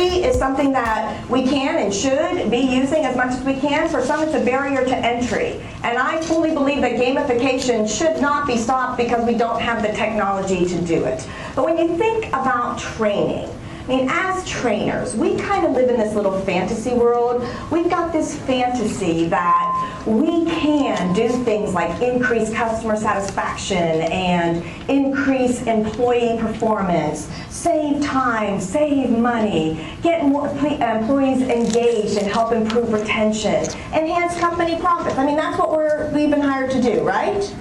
technology is something that we can and should be using as much as we can. For some, it's a barrier to entry. And I fully believe that gamification should not be stopped because we don't have the technology to do it. But when you think about training, I mean, as trainers, we kind of live in this little fantasy world. We've got this fantasy that we can do things like increase customer satisfaction and increase employee performance, save time, save money, get more employees engaged and help improve retention, enhance company profits. I mean, that's what we've been hired to do, right?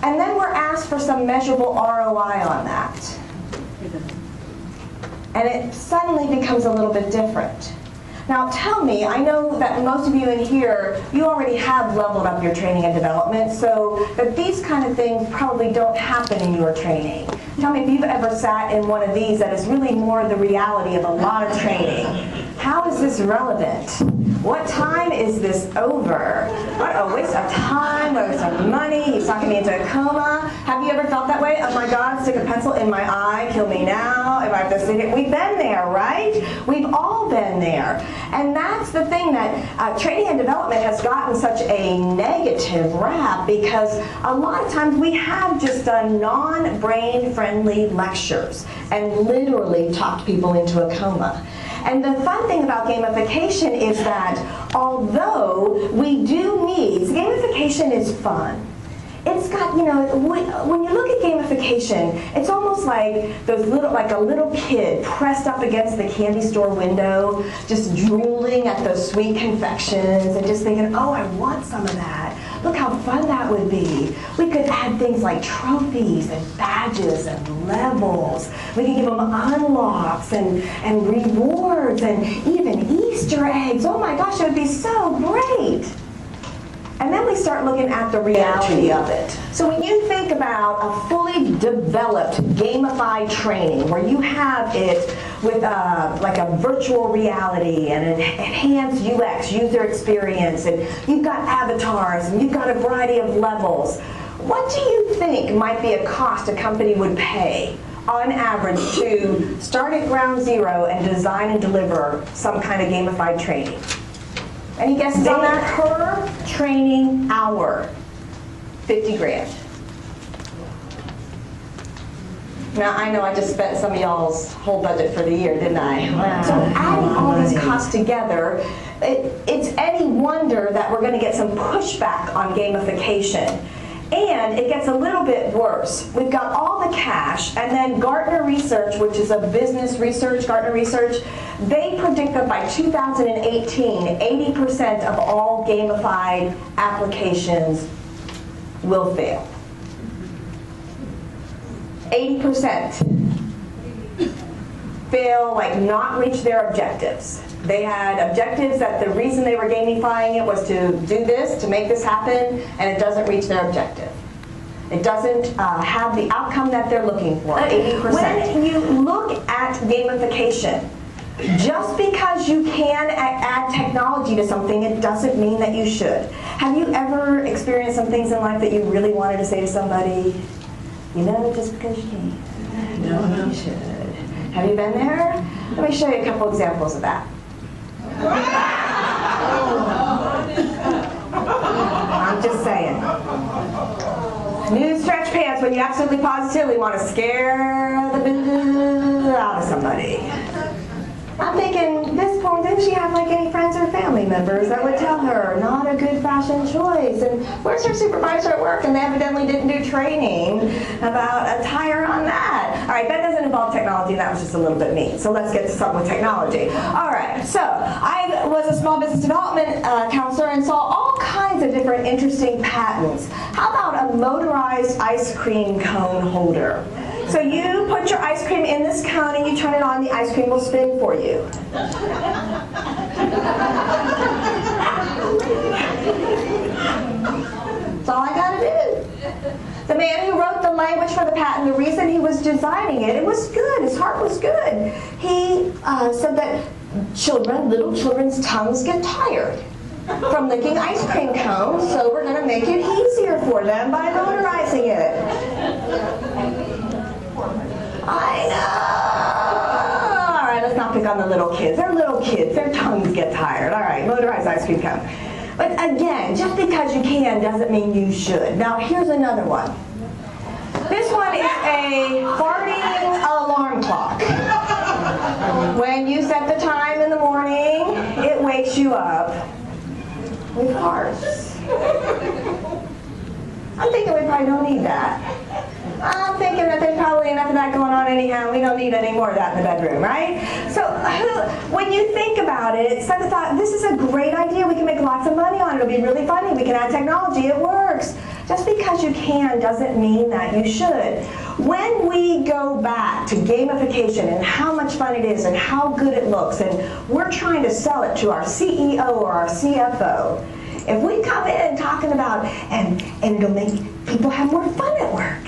And then we're asked for some measurable ROI on that. And it suddenly becomes a little bit different. Now tell me, I know that most of you in here, you already have leveled up your training and development, so that these kind of things probably don't happen in your training. Tell me if you've ever sat in one of these that is really more the reality of a lot of training. How is this relevant? What time is this over? What a waste of time, a waste of money. He's talking me into a coma. Have you ever felt that way? Oh my God, stick a pencil in my eye, kill me now. If I have to stick it. We've been there, right? We've all been there. And that's the thing that training and development has gotten such a negative rap because a lot of times we have just done non-brain friendly lectures and literally talked people into a coma. And the fun thing about gamification is that although we do need, gamification is fun. It's got, you know, when you look at gamification, it's almost like those like a little kid pressed up against the candy store window, just drooling at those sweet confections and just thinking, oh, I want some of that. Look how fun that would be. We could add things like trophies and badges and levels. We could give them unlocks and rewards and even Easter eggs. Oh my gosh, it would be so great. And then we start looking at the reality of it. So when you think about a fully developed gamified training where you have it with like a virtual reality and an enhanced UX, user experience, and you've got avatars and you've got a variety of levels, what do you think might be a cost a company would pay on average to start at ground zero and design and deliver some kind of gamified training? Any guesses on that? Per training hour, 50 grand. Now, I know I just spent some of y'all's whole budget for the year, didn't I? Wow. So adding all these costs together, it's any wonder that we're going to get some pushback on gamification. And it gets a little bit worse. We've got all the cash, and then Gartner Research, which is a business research, Gartner Research, they predict that by 2018, 80% of all gamified applications will fail. 80% fail, like not reach their objectives. They had objectives that the reason they were gamifying it was to do this, to make this happen, and it doesn't reach their objective. It doesn't have the outcome that they're looking for, 80%. When you look at gamification, just because you can add technology to something, it doesn't mean that you should. Have you ever experienced some things in life that you really wanted to say to somebody, you know, just because you can? No, you should. Have you been there? Let me show you a couple examples of that. I'm just saying. New stretch pants when you absolutely positively want to scare the business out of somebody. I'm thinking, this poem, didn't she have like any friends or family members that would tell her, not a good fashion choice? And where's her supervisor at work? And they evidently didn't do training about attire on that. All right, that doesn't involve technology, that was just a little bit mean. So let's get to something with technology. All right, so I was a small business development counselor and saw all kinds of different interesting patents. How about a motorized ice cream cone holder? So you put your ice cream in this cone and you turn it on, the ice cream will spin for you. That's all I gotta do. The man who wrote the language for the patent, the reason he was designing it, it was good, his heart was good. He said that little children's tongues get tired from licking ice cream cones, so we're gonna make it easier for them by motorizing it. I know. All right, let's not pick on the little little kids. They're little kids. Their tongues get tired. All right, motorized ice cream cone. But again, just because you can doesn't mean you should. Now, here's another one. This one is a farting alarm clock. When you set the time in the morning, it wakes you up with farts. I'm thinking we probably don't need that. I'm thinking that there's probably enough of that going on anyhow. We don't need any more of that in the bedroom, right? So when you think about it, Seth thought, this is a great idea. We can make lots of money on it. It'll be really funny. We can add technology. It works. Just because you can doesn't mean that you should. When we go back to gamification and how much fun it is and how good it looks, and we're trying to sell it to our CEO or our CFO, if we come in talking about, and it'll make people have more fun at work,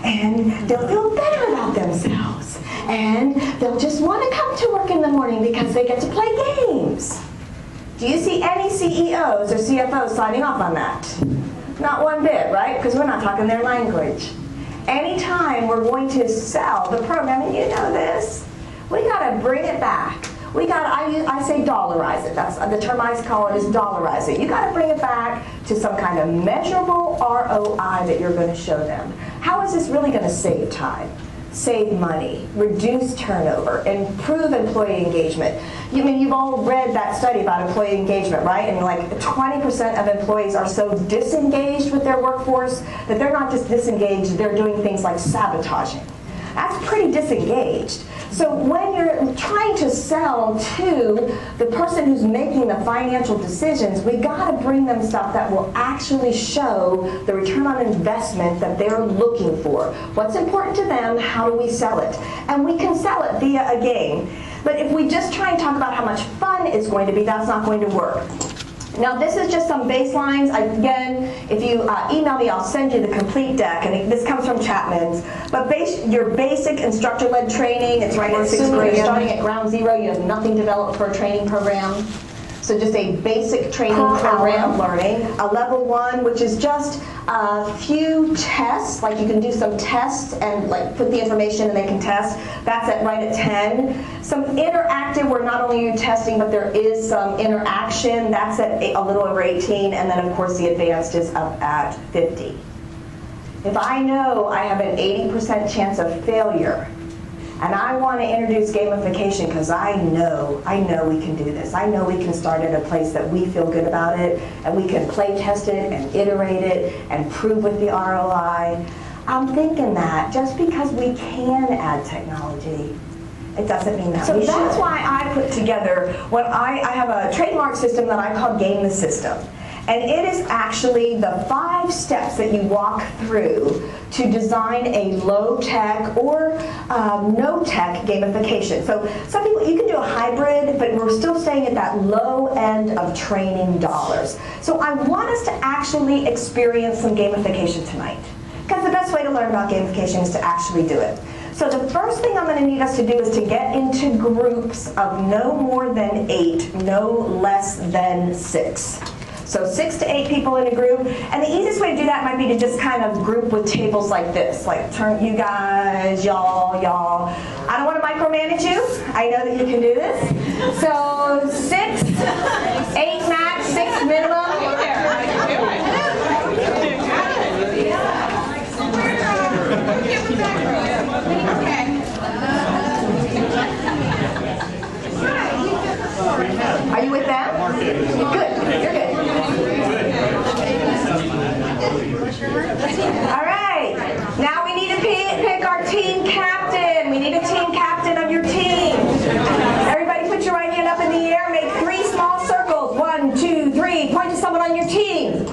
and they'll feel better about themselves, and they'll just want to come to work in the morning because they get to play games. Do you see any CEOs or CFOs signing off on that? Not one bit, right? Because we're not talking their language. Anytime we're going to sell the program, and you know this, we got to bring it back. We got I say dollarize it. That's the term I call it is dollarize it. You got to bring it back to some kind of measurable ROI that you're going to show them. How is this really going to save time, save money, reduce turnover, improve employee engagement? You've all read that study about employee engagement, right? And like 20% of employees are so disengaged with their workforce that they're not just disengaged, they're doing things like sabotaging. That's pretty disengaged. So when you're trying to sell to the person who's making the financial decisions, we got to bring them stuff that will actually show the return on investment that they're looking for. What's important to them, how do we sell it? And we can sell it via a game. But if we just try and talk about how much fun it's going to be, that's not going to work. Now this is just some baselines. Again, if you email me, I'll send you the complete deck, and this comes from Chapman's. But your basic instructor-led training, it's right at 6th grade. You're starting at ground zero, you have nothing developed for a training program. So just a basic training program of learning. A level 1, which is just a few tests, like you can do some tests and like put the information and they can test. That's right at 10. Some interactive where not only are you testing, but there is some interaction. That's at a little over 18. And then of course the advanced is up at 50. If I know I have an 80% chance of failure, and I want to introduce gamification because I know we can do this. I know we can start at a place that we feel good about it, and we can play test it and iterate it and prove with the ROI. I'm thinking that just because we can add technology, it doesn't mean that we should. So that's why I put together I have a trademark system that I call Game the System. And it is actually the 5 steps that you walk through to design a low-tech or no-tech gamification. So some people, you can do a hybrid, but we're still staying at that low end of training dollars. So I want us to actually experience some gamification tonight. Because the best way to learn about gamification is to actually do it. So the first thing I'm going to need us to do is to get into groups of no more than 8, no less than 6. So 6 to 8 people in a group, and the easiest way to do that might be to just kind of group with tables like this, like turn you guys, y'all. I don't want to micromanage you. I know that you can do this. So 6, 8 max, 6 minimum. Are you with them? Good. You're good. All right. Now we need to pick our team captain. We need a team captain of your team. Everybody put your right hand up in the air. Make 3 small circles. 1, 2, 3. Point to someone on your team.